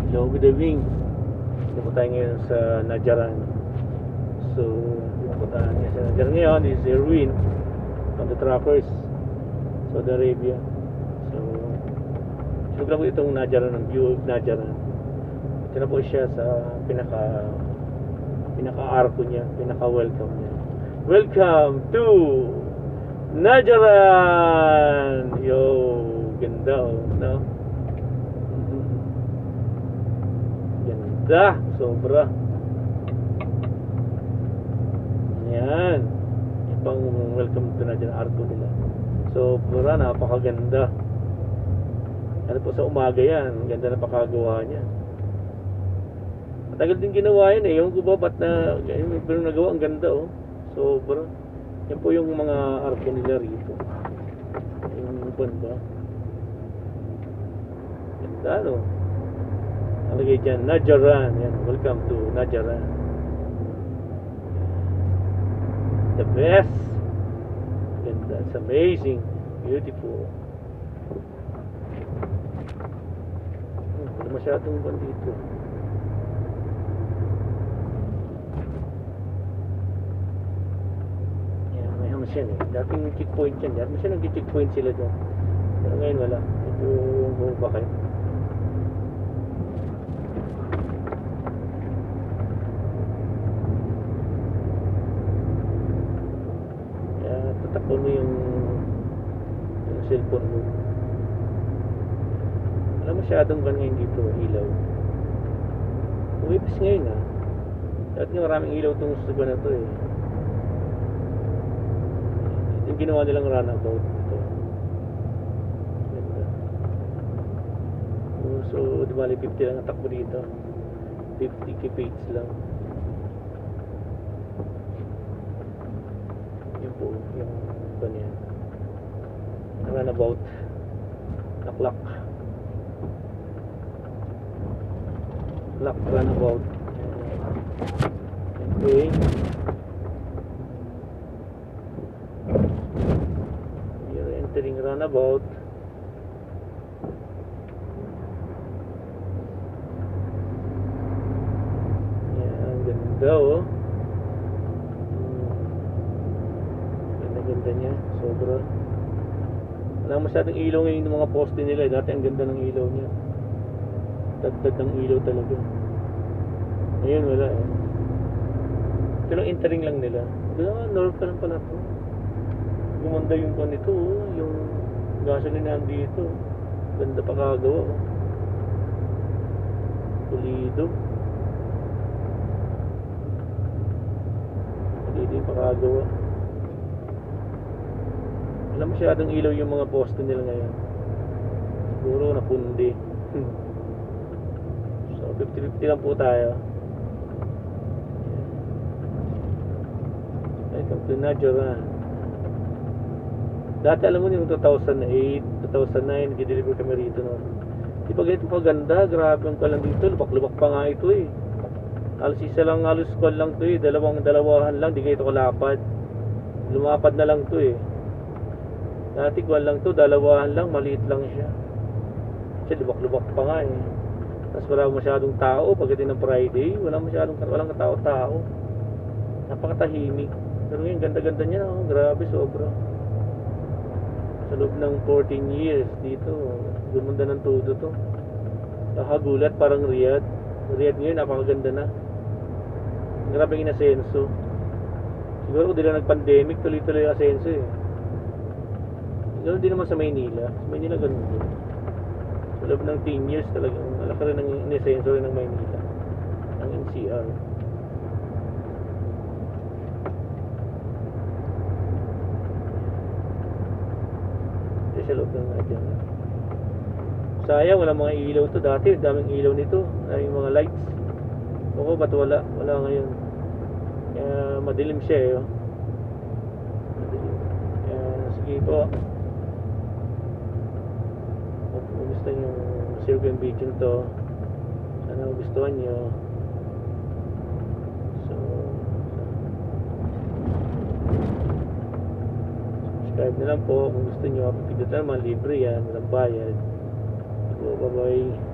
Hello, good evening. Dito po tayo ngayon sa Najran. So, dito po tayo ngayon sa Najran ngayon. This is Erwin from the Trappers, Saudi Arabia. So, sunod lang po itong Najran, ng view of Najran. Ito na po siya sa pinaka-arko niya, pinaka-welcome niya. Welcome to Najran! Yo, ganda oh, no? Ganda, sobra. Yan. Ibang welcome to Najran arko nila. Sobra, napakaganda. Ano po sa umaga yan, ganda na pakagawa niya. Matagal din ginawa yan eh. Yung ko ba ba't na pero nagawa, ang ganda oh. Sobra. Yan po yung mga arko nila rito. Yung pan ba? Ganda no. Nalagay dyan, Najran. Yan, welcome to Najran. The best. Ganda, it's amazing. Beautiful. Wala masyadong ban dito. Yan, may hamas yan eh. Dating checkpoint yan. Dati masya nag-checkpoint sila dyan. Pero ngayon wala. Ito yung bumabakay. Tatakbo mo yung cellphone mo. Wala masyadong gan ngayon dito, ilaw. Umipis ngayon ah. Dati nga maraming ilaw itong suba na to eh. Ito yung ginawa nilang runabout ito. Ganda. So, di bali 50 lang ang takbo dito. 50 kph lang. Yun po, yung ganyan. Runabout. Lock. Runabout. Okay. You're entering runabout. Yan, ganda oh. Ganda niya, sobra. Wala masyadong ilaw ngayon ng mga poste nila. Dati ang ganda ng ilaw niya. Dagdag ng ilaw talaga. Ngayon wala eh. Ito lang entering lang nila. North pa lang pala ito. Gumanda yung pan ito oh. Yung gasolinahan dito. Ganda pa kagawa oh. Pulido. Pulido yung pakagawa. Wala masyadong ilaw yung mga poste nila ngayon. Siguro napundi. So 50-50 lang po tayo. Welcome to Najran. Dati alam mo yung 2008, 2009 nag-deliver kami rito no. Di ba ganito paganda? Grabe ang kalan dito. Lubak-lubak pa nga ito eh. Halos isa lang, halos kwan lang ito eh. Dalawahan lang, di kayo ito kalapad. Lumapad na lang ito eh. Dati kwan lang to, dalawahan lang, maliit lang siya. Kasi lubak-lubak pa nga eh. Tapos wala masyadong tao pagdating ng Friday, walang katao-tao. Napakatahimik. Pero ngayon ganda-ganda niya, oh. Grabe, sobra. Sa loob ng 14 years dito, gumanda ng todo to. Nakagulat, parang Riyadh. Riyadh ngayon, napakaganda na. Grabe yung inasenso. Siguro kung di lang nag-pandemic, tuloy-tuloy yung asenso eh. Ganoon din naman sa Maynila. Sa Maynila ganun din. Sa loob ng 10 years talagang malaki rin ang inesenso rin ng Maynila. Ang NCR. Ito sa loob ng Najran. Sayang, walang mga ilaw to. Dati, daming ilaw nito. Daming mga lights. Oo, ba't wala? Wala ngayon. Kaya madilim siya eh. Oh. Madilim. Kaya sige po. Kung gusto nyo share yung video to, sana gustuhan nyo. So subscribe na lang po kung gusto nyo. Pindutan naman, libre yan, walang bayad. So bye bye.